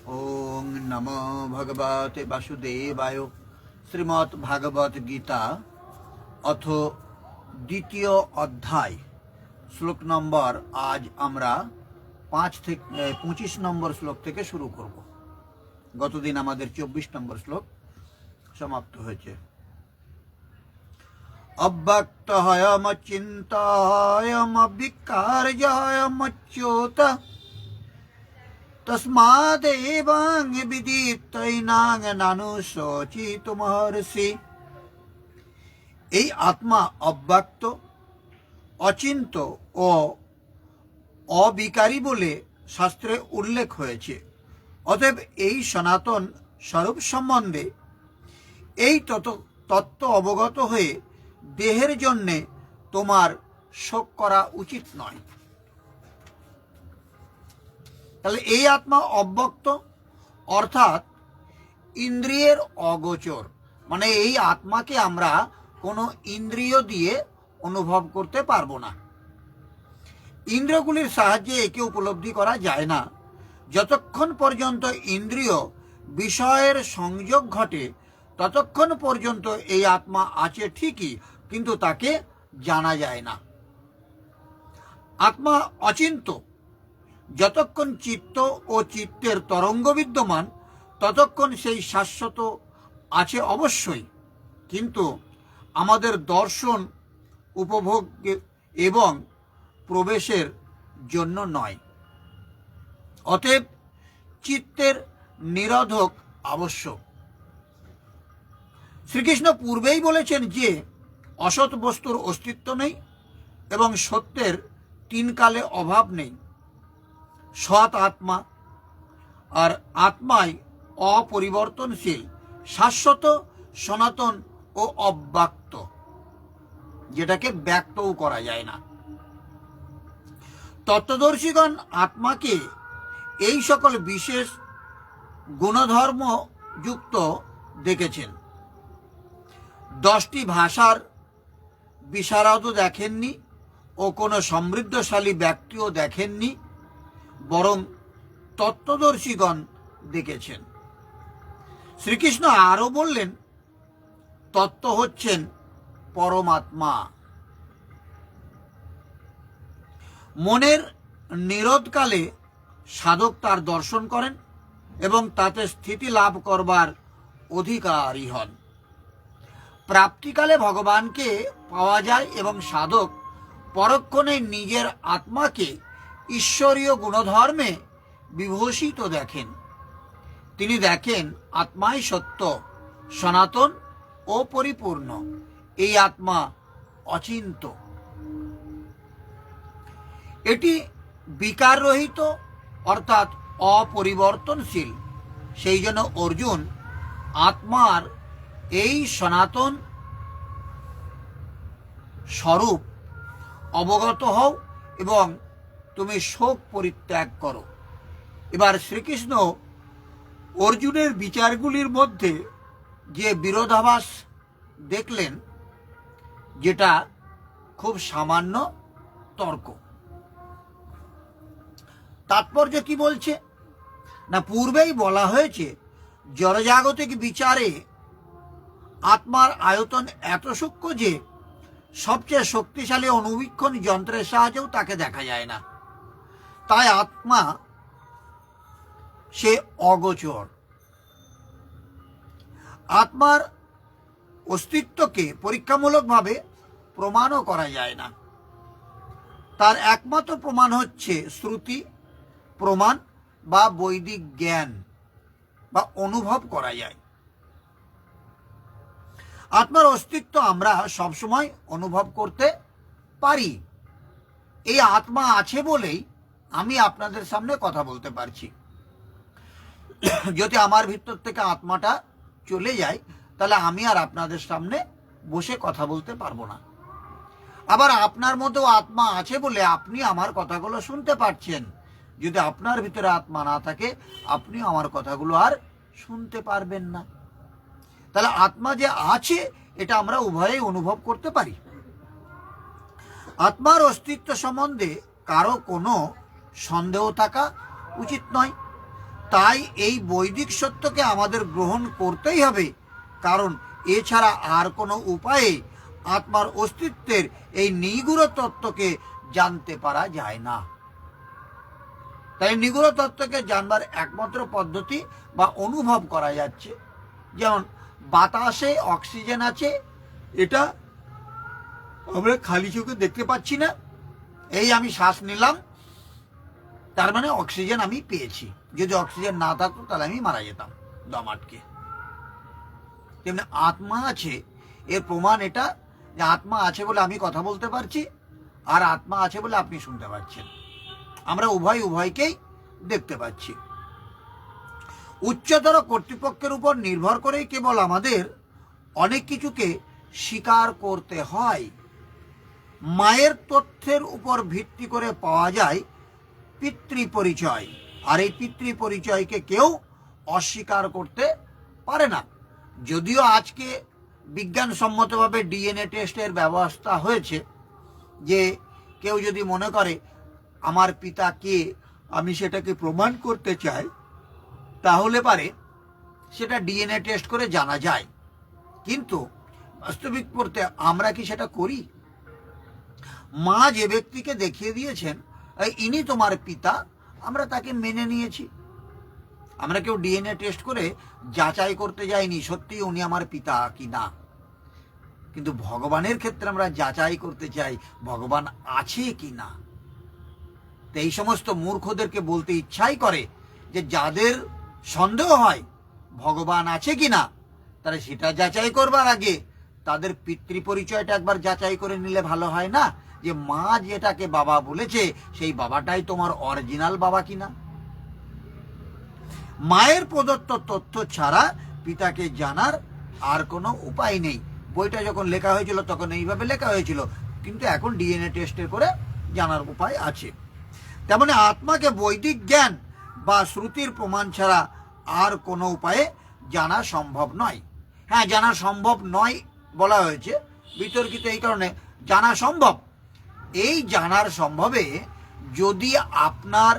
ओम नमो भगवते वासुदेवाय। श्रीमद् भागवत गीता अथ द्वितीय अध्याय श्लोक नम्बर आज আমরা 25 নম্বর শ্লোক থেকে শুরু করব। গতদিন আমাদের 24 নম্বর শ্লোক সমাপ্ত হয়েছে। অব্যক্তহয়ম চিন্তায়ম বিকার্যয়ম চ্যুত তস্মাদেবাং বিদিতৈনাং নানু শোচিতুমহর্ষি। এই আত্মা অব্যক্ত, অচিন্ত ও অবিকারী বলে শাস্ত্রে উল্লেখ হয়েছে। অতএব এই সনাতন স্বরূপ সম্বন্ধে এই তত্ত্ব অবগত হয়ে দেহের জন্যে তোমার শোক করা উচিত নয়। তাহলে এই আত্মা অব্যক্ত অর্থাৎ ইন্দ্রিয়ের অগোচর, মানে এই আত্মাকে আমরা কোনো ইন্দ্রিয় দিয়ে অনুভব করতে পারবো না। ইন্দ্রিয়গুলির সাহায্যে একে উপলব্ধি করা যায় না। যতক্ষণ পর্যন্ত ইন্দ্রিয় বিষয়ের সংযোগ ঘটে ততক্ষণ পর্যন্ত এই আত্মা আছে ঠিকই, কিন্তু তাকে জানা যায় না। আত্মা অচিন্ত। যতক্ষণ চিত্ত ও চিত্তের তরঙ্গ বিদ্যমান ততক্ষণ সেই শাশ্বত আছে অবশ্যই, কিন্তু আমাদের দর্শন, উপভোগ এবং প্রবেশের জন্য নয়। অতএব চিত্তের নিরোধক আবশ্যক। শ্রীকৃষ্ণ পূর্বেই বলেছেন যে অসৎ বস্তুর অস্তিত্ব নেই এবং সত্যের তিন কালে অভাব নেই। সৎ আত্মা আর আত্মাই অপরিবর্তনশীল, শাশ্বত, সনাতন ও অব্যক্ত, যেটাকে ব্যক্তও করা যায় না। তত্ত্বদর্শীগণ আত্মাকে এই সকল বিশেষ গুণধর্ম যুক্ত দেখেছেন। 10টি ভাষার বিশারদও দেখেননি ও কোনো সমৃদ্ধশালী ব্যক্তিও দেখেননি, বরং তত্ত্বদর্শীগণ দেখেছেন। শ্রীকৃষ্ণ আরও বললেন, তত্ত্ব হচ্ছেন পরমাত্মা। মনের নিরোধকালে সাধক তার দর্শন করেন এবং তাতে স্থিতি লাভ করবার অধিকারী হন। প্রাপ্তিকালে ভগবানকে পাওয়া যায় এবং সাধক পরক্ষণে নিজের আত্মাকে ঈশ্বরীয় গুণধর্মে বিভূষিত দেখেন। তিনি দেখেন আত্মাই সত্য, সনাতন ও পরিপূর্ণ। এই আত্মা অচিন্ত, এটি বিকার রহিত অর্থাৎ অপরিবর্তনশীল। সেই জন্য অর্জুন, আত্মার এই সনাতন স্বরূপ অবগত হও এবং তুমি শোক পরিত্যাগ করো। এবার শ্রীকৃষ্ণ অর্জুনের বিচারগুলির মধ্যে যে বিরোধাভাস দেখলেন, যেটা খুব সামান্য তর্ক। তাৎপর্য কি বলছে না, পূর্বেই বলা হয়েছে জড়জাগতিক বিচারে আত্মার আয়তন এত সূক্ষ্ম যে সবচেয়ে শক্তিশালী অনুবীক্ষণ যন্ত্রের সাহায্যেও তাকে দেখা যায় না। তাই আত্মা সে অগোচর। আত্মার অস্তিত্বকে পরীক্ষামূলকভাবে প্রমাণও করা যায় না। তার একমাত্র প্রমাণ হচ্ছে শ্রুতি প্রমাণ বা বৈদিক জ্ঞান বা অনুভব করা যায়। আত্মার অস্তিত্ব আমরা সবসময় অনুভব করতে পারি। এই আত্মা আছে বলেই আমি আপনাদের সামনে কথা বলতে পারছি। যদি আমার ভিতর থেকে আত্মাটা চলে যায় তাহলে আমি আর আপনাদের সামনে বসে কথা বলতে পারবো না। আবার আপনার মধ্যেও আত্মা আছে বলে আপনি আমার কথাগুলো শুনতে পাচ্ছেন। যদি আপনার ভিতরে আত্মা না থাকে আপনি আমার কথাগুলো আর শুনতে পারবেন না। তাহলে আত্মা যে আছে এটা আমরা উভয়েই অনুভব করতে পারি। আত্মার অস্তিত্ব সম্বন্ধে কারো কোনো সন্দেহ থাকা উচিত নয়। তাই এই বৈদিক সত্যকে আমাদের গ্রহণ করতেই হবে, কারণ এছাড়া আর কোনো উপায়ে আত্মার অস্তিত্বের এই নিগূঢ় তত্ত্বকে জানতে পারা যায় না। তাই নিগূঢ় তত্ত্বকে জানবার একমাত্র পদ্ধতি বা অনুভব করা যাচ্ছে, যেমন বাতাসে অক্সিজেন আছে, এটা আমরা খালি চোখে দেখতে পাচ্ছি না। এই আমি শ্বাস নিলাম, তার মানে অক্সিজেন আমি পেয়েছি। যদি অক্সিজেন না থাকতো তাহলে আমি মারা যেতাম দম আটকে। তেমনি আত্মা আছে, এর প্রমাণ এটা যে আত্মা আছে বলে আমি কথা বলতে পারছি, আর আত্মা আছে বলে আপনি শুনতে পাচ্ছেন। আমরা উভয়কেই দেখতে পাচ্ছি। উচ্চতর কর্তৃপক্ষের উপর নির্ভর করেই কেবল আমাদের অনেক কিছুকে স্বীকার করতে হয়। মায়ের তথ্যের উপর ভিত্তি করে পাওয়া যায় পিতৃপরিচয়, আর এই পিতৃপরিচয়কে কেউ অস্বীকার করতে পারে না। যদিও আজকে বিজ্ঞানসম্মতভাবে ডিএনএ টেস্টের ব্যবস্থা হয়েছে, যে কেউ যদি মনে করে আমার পিতা কে, আমি সেটাকে প্রমাণ করতে চাই, তাহলে পারে সেটা ডিএনএ টেস্ট করে জানা যায়। কিন্তু বাস্তবিক পড়তে আমরা কি সেটা করি? মা যে ব্যক্তিকে দেখিয়ে দিয়েছেন ইনি তোমার পিতা, আমরা তাকে মেনে নিয়েছি। আমরা কেউ ডিএনএ টেস্ট করে যাচাই করতে যাইনি সত্যি উনি আমার পিতা কি না। কিন্তু ভগবানের ক্ষেত্রে আমরা যাচাই করতে চাই ভগবান আছে কি না। তো এই সমস্ত মূর্খদেরকে বলতে ইচ্ছাই করে যে যাদের সন্দেহ হয় ভগবান আছে কিনা, তারা সেটা যাচাই করবার আগে তাদের পিতৃপরিচয়টা একবার যাচাই করে নিলে ভালো হয় না? যে মা যেটাকে বাবা বলেছে সেই বাবাটাই তোমার অরিজিনাল বাবা কিনা। মায়ের প্রদত্ত তথ্য ছাড়া পিতাকে জানার আর কোনো উপায় নেই। বইটা যখন লেখা হয়েছিল তখন এইভাবে লেখা হয়েছিল, কিন্তু এখন ডিএনএ টেস্টে করে জানার উপায় আছে। তেমনি আত্মাকে বৈদিক জ্ঞান বা শ্রুতির প্রমাণ ছাড়া আর কোনো উপায়ে জানা সম্ভব নয়। হ্যাঁ, জানা সম্ভব নয় বলা হয়েছে, বিতর্কিত এই কারণে। জানা সম্ভব, এই জানার সম্ভবে যদি আপনার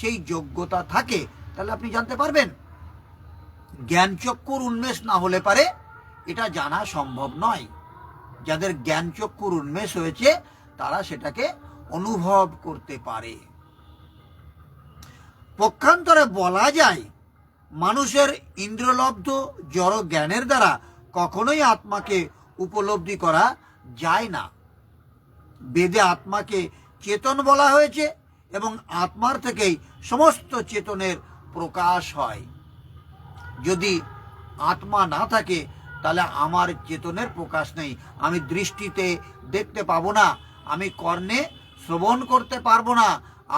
সেই যোগ্যতা থাকে তাহলে আপনি জানতে পারবেন। জ্ঞান চক্ষুর উন্মেষ না হলে পারে এটা জানা সম্ভব নয়। যাদের জ্ঞান চক্ষুর উন্মেষ হয়েছে তারা সেটাকে অনুভব করতে পারে। পক্ষান্তরে বলা যায় মানুষের ইন্দ্রিয়লব্ধ জড় জ্ঞানের দ্বারা কখনোই আত্মাকে উপলব্ধি করা যায় না। বেদে আত্মাকে চেতন বলা হয়েছে এবং আত্মার থেকেই সমস্ত চেতনের প্রকাশ হয়। যদি আত্মা না থাকে তাহলে আমার চেতনের প্রকাশ নেই। আমি দৃষ্টিতে দেখতে পাবো না, আমি কর্ণে শ্রবণ করতে পারবো না,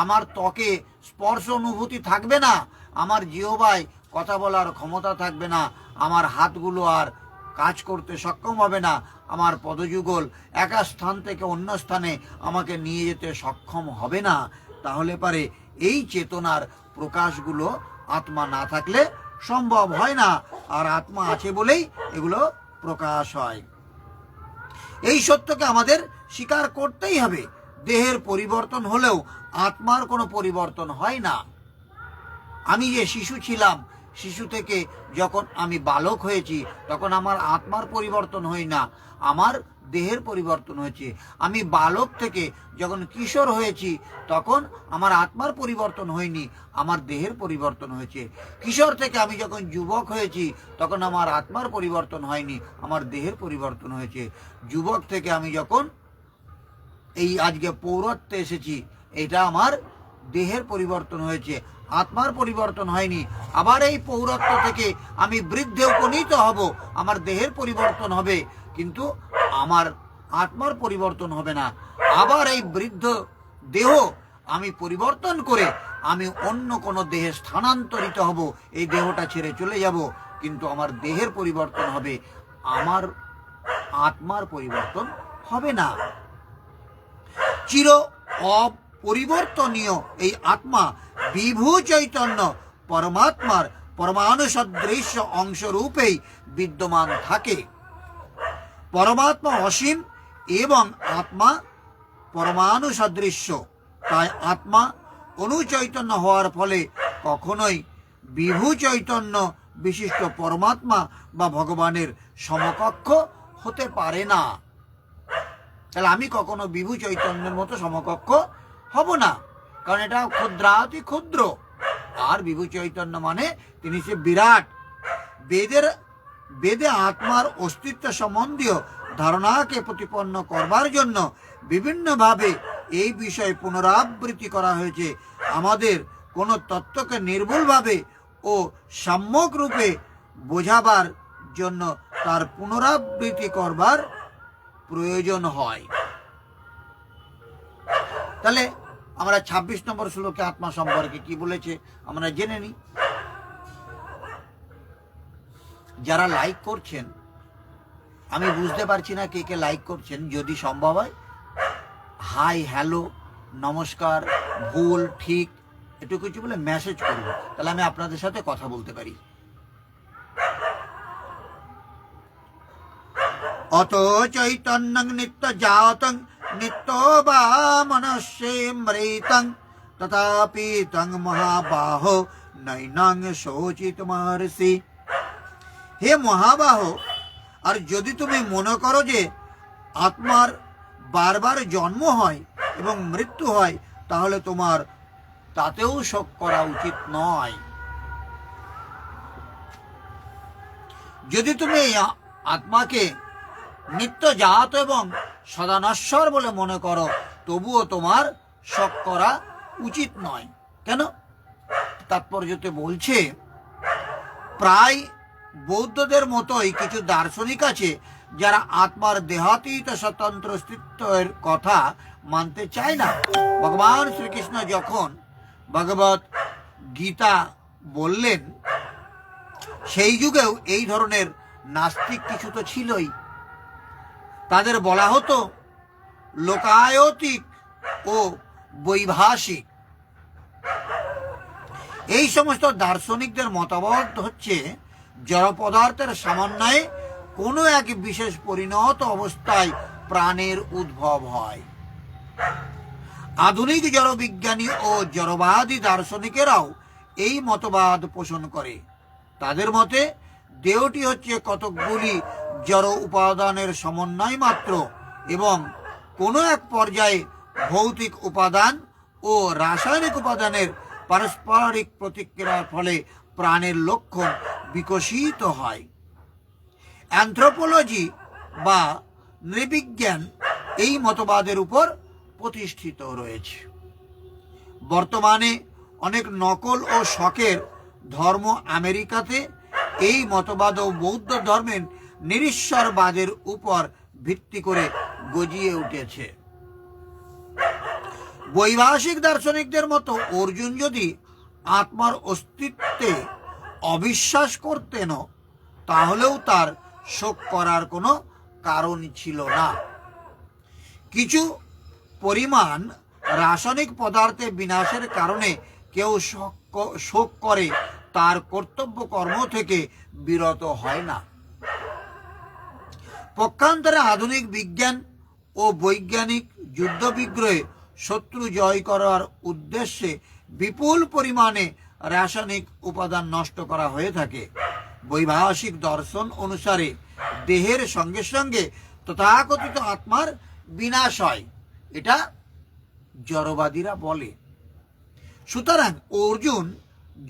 আমার ত্বকে স্পর্শ অনুভূতি থাকবে না, আমার জিহ্বায় কথা বলার ক্ষমতা থাকবে না, আমার হাতগুলো আর কাজ করতে সক্ষম হবে না, আমার পদযুগল এক স্থান থেকে অন্য স্থানে আমাকে নিয়ে যেতে সক্ষম হবে না। তাহলে পারে এই চেতনার প্রকাশগুলো আত্মা না থাকলে সম্ভব হয় না, আর আত্মা আছে বলেই এগুলো প্রকাশ হয়। এই সত্যকে আমাদের স্বীকার করতেই হবে। দেহের পরিবর্তন হলেও আত্মার কোনো পরিবর্তন হয় না। আমি যে শিশু ছিলাম, শিশু থেকে যখন আমি বালক হয়েছি তখন আমার আত্মার পরিবর্তন হয় না, আমার দেহের পরিবর্তন হয়েছে। আমি বালক থেকে যখন কিশোর হয়েছি তখন আমার আত্মার পরিবর্তন হয়নি, আমার দেহের পরিবর্তন হয়েছে। কিশোর থেকে আমি যখন যুবক হয়েছি তখন আমার আত্মার পরিবর্তন হয়নি, আমার দেহের পরিবর্তন হয়েছে। যুবক থেকে আমি যখন এই আজকে পৌরত্বে এসেছি, এটা আমার দেহের পরিবর্তন হয়েছে, আত্মার পরিবর্তন হয়নি। আবার এই পৌরত্ব থেকে আমি বৃদ্ধে উপনীত হব, আমার দেহের পরিবর্তন হবে, কিন্তু আমার আত্মার পরিবর্তন হবে না। আবার এই বৃদ্ধ দেহ আমি পরিবর্তন করে আমি অন্য কোনো দেহে স্থানান্তরিত হব, এই দেহটা ছেড়ে চলে যাব, কিন্তু আমার দেহের পরিবর্তন হবে, আমার আত্মার পরিবর্তন হবে না। চির অপরিবর্তনীয় এই আত্মা বিভু চৈতন্য পরমাত্মার পরমাণু সদৃশ্য অংশরূপেই বিদ্যমান থাকে। পরমাত্মা অসীম এবং আত্মা পরমাণু সদৃশ্য, তাই আত্মা অনুচৈতন্য হওয়ার ফলে কখনোই বিভু চৈতন্য বিশিষ্ট পরমাত্মা বা ভগবানের সমকক্ষ হতে পারে না। তাহলে আমি কখনো বিভু চৈতন্যের মতো সমকক্ষ হব না, কারণ এটা ক্ষুদ্রাতি ক্ষুদ্র। আর বিভু চৈতন্য মানে তিনি সে বিরাট। বেদে আত্মার অস্তিত্ব সম্বন্ধীয় ধারণাকে প্রতিপন্ন করবার জন্য বিভিন্নভাবে এই বিষয়ে পুনরাবৃত্তি করা হয়েছে। আমাদের কোনো তত্ত্বকে নির্ভুলভাবে ও সম্যক রূপে বোঝাবার জন্য তার পুনরাবৃত্তি করবার প্রয়োজন হয়। তাহলে আমরা ২৬ নম্বর শ্লোকে আত্মা সম্পর্কে কি বলেছে আমরা জেনে নিই। যারা লাইক করছেন, আমি বুঝতে পারছি না কে কে লাইক করছেন। যদি সম্ভব হয় হাই, হ্যালো, নমস্কার, ভুল, ঠিক একটু কিছু বলে মেসেজ করবো, তাহলে আমি আপনাদের সাথে কথা বলতে পারি। অত চৈতন্যং নিত্য জাতং নিত্য বা মনস্যমৃতং তথাপি তং মহাবাহো নৈনং শোচিতুমর্হসি। হে মহাবাহ, আর যদি তুমি মনে করো যে আত্মার বারবার জন্ম হয় এবং মৃত্যু হয়, তাহলে তোমার তাতেও শোক করা উচিত নয়। যদি তুমি আত্মাকে নিত্যজাত এবং সদানশ্বর বলে মনে করো, তবুও তোমার শোক করা উচিত নয়। কেন? তাৎপর্যতে বলছে, প্রায় বৌদ্ধদের মতোই কিছু দার্শনিক আছে যারা আত্মার দেহাতীত স্বতন্ত্র অস্তিত্বের কথা মানতে চায় না। ভগবান শ্রীকৃষ্ণ যখন ভগবত গীতা বললেন, সেই যুগেও এই ধরনের নাস্তিক কিছু তো ছিলই। তাদের বলা হতো লোকায়তিক ও বৈভাষিক। এই সমস্ত দার্শনিকদের মতবাদ হচ্ছে জড় পদার্থের সমন্বয়ে কোনো এক বিশেষ পরিণত অবস্থায় প্রাণের উদ্ভব হয়। আধুনিক জড়বিজ্ঞানী ও জড়বাদী দার্শনিকেরাও এই মতবাদ পোষণ করে। তাদের মতে দেহটি হচ্ছে কতকগুলি জড় উপাদানের সমন্বয় মাত্র এবং কোনো এক পর্যায়ে ভৌতিক উপাদান ও রাসায়নিক উপাদানের পারস্পরিক প্রতিক্রিয়ার ফলে প্রাণের লক্ষণ বিকশিত হয়। অ্যানথ্রোপোলজি বা নৃবিজ্ঞান এই মতবাদের উপর প্রতিষ্ঠিত রয়েছে। বর্তমানে অনেক নকল ও শখের ধর্ম আমেরিকাতে এই মতবাদ ও বৌদ্ধ ধর্মের নিরীশ্বরবাদের উপর ভিত্তি করে গজিয়ে উঠেছে। বৈভাষিক দার্শনিকদের মতো অর্জুন যদি আত্মার অস্তিত্বে অবিশ্বাস করতেন, তাহলেও তার শোক করার কোনো কারণ ছিল না। কিছু পরিমাণ রাসায়নিক পদার্থের বিনাশের কারণে কেউ শোক করে, তার কর্তব্য কর্ম থেকে বিরত হয় না। পক্ষান্তরে আধুনিক বিজ্ঞান ও বৈজ্ঞানিক যুদ্ধ বিগ্রহে শত্রু জয় করার উদ্দেশ্যে বিপুল পরিমাণে রাসায়নিক উপাদান নষ্ট করা হয়ে থাকে। বৈভাষিক দর্শন অনুসারে দেহের সঙ্গে সঙ্গে তথাকথিত আত্মার বিনাশ হয়, এটা জড়বাদীরা বলে। সুতরাং অর্জুন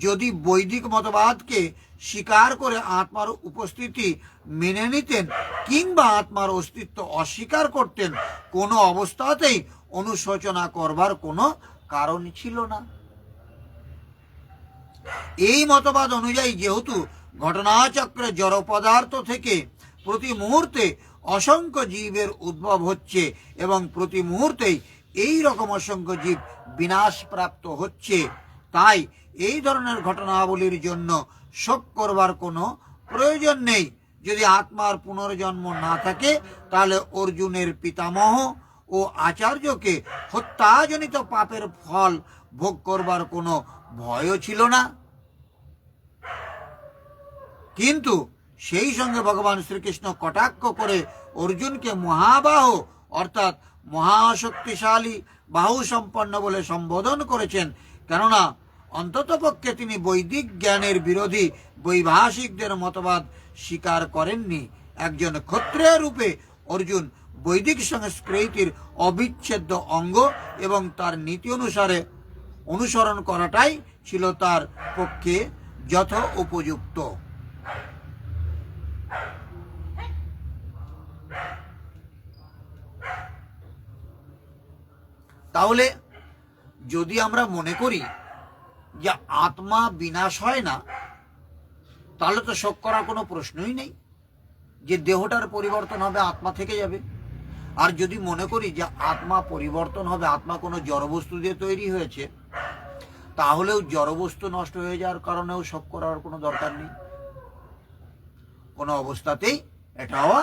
যদি বৈদিক মতবাদকে স্বীকার করে আত্মার উপস্থিতি মেনে নিতেন কিংবা আত্মার অস্তিত্ব অস্বীকার করতেন, কোনো অবস্থাতেই অনুশোচনা করবার কোনো কারণ ছিল না। এই মতবাদ অনুযায়ী যেহেতু ঘটনাচক্রে জড় পদার্থ থেকে প্রতি মুহূর্তে অসংখ্য জীবের উদ্ভব হচ্ছে এবং প্রতি মুহূর্তেই এই রকম অসংখ্য জীব বিনাশ প্রাপ্ত হচ্ছে, তাই এই ধরনের ঘটনাবলীর জন্য শোক করবার কোনো প্রয়োজন নেই। যদি আত্মার পুনর্জন্ম না থাকে, তাহলে অর্জুনের পিতামহ ও আচার্যকে হত্যাজনিত পাপের ফল ভোগ করবার কোনো ভয়ও ছিল না। কিন্তু সেই সঙ্গে ভগবান শ্রীকৃষ্ণ কটাক্ষ করে অর্জুনকে মহাবাহ অর্থাৎ মহাশক্তিশালী বাহু সম্পন্ন বলে সম্বোধন করেছেন, কেননা অন্ততপক্ষে তিনি বৈদিক জ্ঞানের বিরোধী বৈভাষিকদের মতবাদ স্বীকার করেননি। একজন ক্ষত্রিয় রূপে অর্জুন বৈদিক সংস্কৃতির অবিচ্ছেদ্য অঙ্গ এবং তার নীতি অনুসরণ করাটাই ছিল তার পক্ষে যথোপযুক্ত। তাহলে যদি আমরা মনে করি যে আত্মা বিনাশ হয় না, তাহলে তো শোক করার কোনো প্রশ্নই নেই, যে দেহটার পরিবর্তন হবে, আত্মা থেকে যাবে। আর যদি মনে করি যে আত্মা পরিবর্তন হবে, আত্মা কোনো জড়বস্তু দিয়ে তৈরি হয়েছে, তাহলেও জড়বস্তু নষ্ট হয়ে যাওয়ার কারণেও শোক করার কোনো দরকার নেই। কোনো অবস্থাতেই এটা হওয়া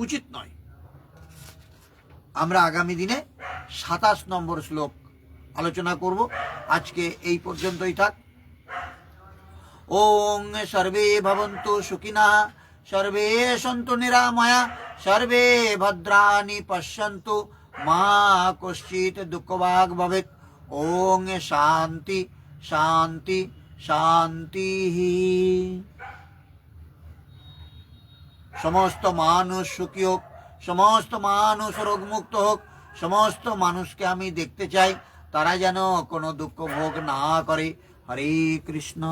উচিত নয়। আমরা আগামী দিনে 27 নম্বর শ্লোক আলোচনা করব। আজকে এই পর্যন্তই থাক। ওং সর্বে ভবন্তু সুখিনঃ, সর্বে সন্তু নিরাময়া, সর্বে ভদ্রাণি পশ্যন্তু, মা কশ্চিৎ দুঃখভাগ্ ভবেৎ। ওং শান্তি শান্তি শান্তি। সমস্ত মানুষ সুখী হোক, সমস্ত মানুষ রোগমুক্ত হোক, সমস্ত মানুষকে আমি দেখতে চাই তারা যেন কোনো দুঃখ ভোগ না করে। হরে কৃষ্ণ।